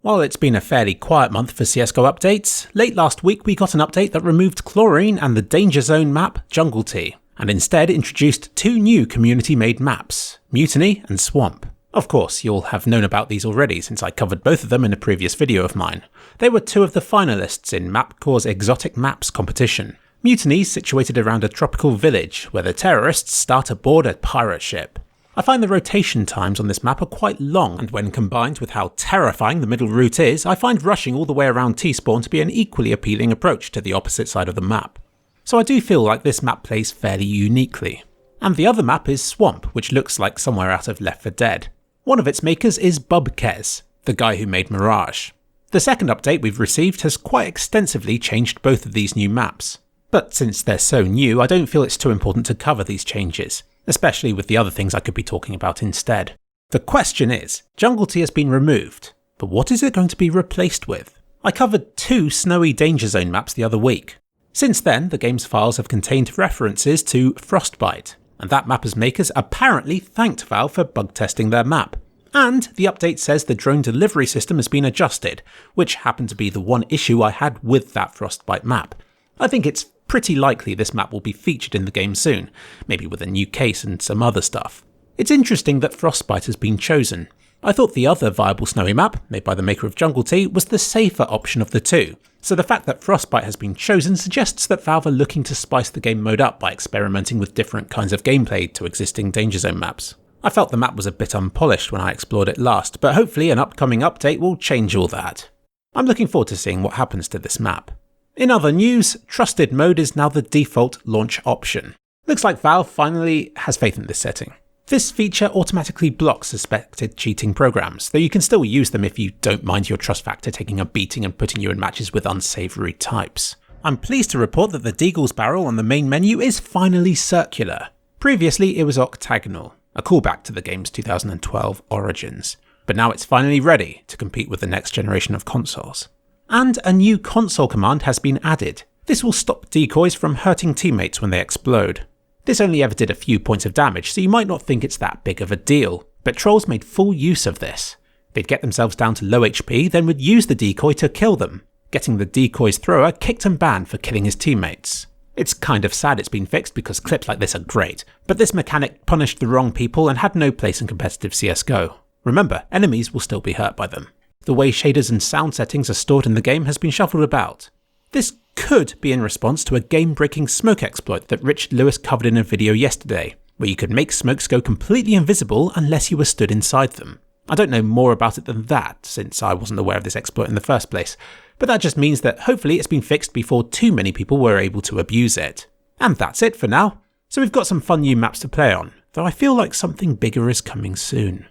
While it's been a fairly quiet month for CSGO updates, late last week we got an update that removed Chlorine and the Dangerzone map Jungle Tea, and instead introduced two new community-made maps, Mutiny and Swamp. Of course, you'll have known about these already since I covered both of them in a previous video of mine. They were two of the finalists in Mapcore's Exotic Maps competition. Mutiny is situated around a tropical village where the terrorists start aboard a pirate ship. I find the rotation times on this map are quite long, and when combined with how terrifying the middle route is, I find rushing all the way around T-spawn to be an equally appealing approach to the opposite side of the map. So I do feel like this map plays fairly uniquely. And the other map is Swamp, which looks like somewhere out of Left 4 Dead. One of its makers is Bubkez, the guy who made Mirage. The second update we've received has quite extensively changed both of these new maps. But since they're so new, I don't feel it's too important to cover these changes, especially with the other things I could be talking about instead. The question is, Jungle Tea has been removed, but what is it going to be replaced with? I covered two snowy Dangerzone maps the other week. Since then, the game's files have contained references to Frostbite, and that mapper's makers apparently thanked Valve for bug testing their map. And the update says the drone delivery system has been adjusted, which happened to be the one issue I had with that Frostbite map. I think it's pretty likely this map will be featured in the game soon, maybe with a new case and some other stuff. It's interesting that Frostbite has been chosen. I thought the other viable snowy map, made by the maker of Jungle Tea, was the safer option of the two, so the fact that Frostbite has been chosen suggests that Valve are looking to spice the game mode up by experimenting with different kinds of gameplay to existing Dangerzone maps. I felt the map was a bit unpolished when I explored it last, but hopefully an upcoming update will change all that. I'm looking forward to seeing what happens to this map. In other news, Trusted Mode is now the default launch option. Looks like Valve finally has faith in this setting. This feature automatically blocks suspected cheating programs, though you can still use them if you don't mind your trust factor taking a beating and putting you in matches with unsavoury types. I'm pleased to report that the Deagle's barrel on the main menu is finally circular. Previously it was octagonal, a callback to the game's 2012 origins, but now it's finally ready to compete with the next generation of consoles. And a new console command has been added. This will stop decoys from hurting teammates when they explode. This only ever did a few points of damage, so you might not think it's that big of a deal, but trolls made full use of this. They'd get themselves down to low HP, then would use the decoy to kill them, getting the decoy's thrower kicked and banned for killing his teammates. It's kind of sad it's been fixed because clips like this are great, but this mechanic punished the wrong people and had no place in competitive CSGO. Remember, enemies will still be hurt by them. The way shaders and sound settings are stored in the game has been shuffled about. This could be in response to a game-breaking smoke exploit that Rich Lewis covered in a video yesterday, where you could make smokes go completely invisible unless you were stood inside them. I don't know more about it than that, since I wasn't aware of this exploit in the first place, but that just means that hopefully it's been fixed before too many people were able to abuse it. And that's it for now. So we've got some fun new maps to play on, though I feel like something bigger is coming soon.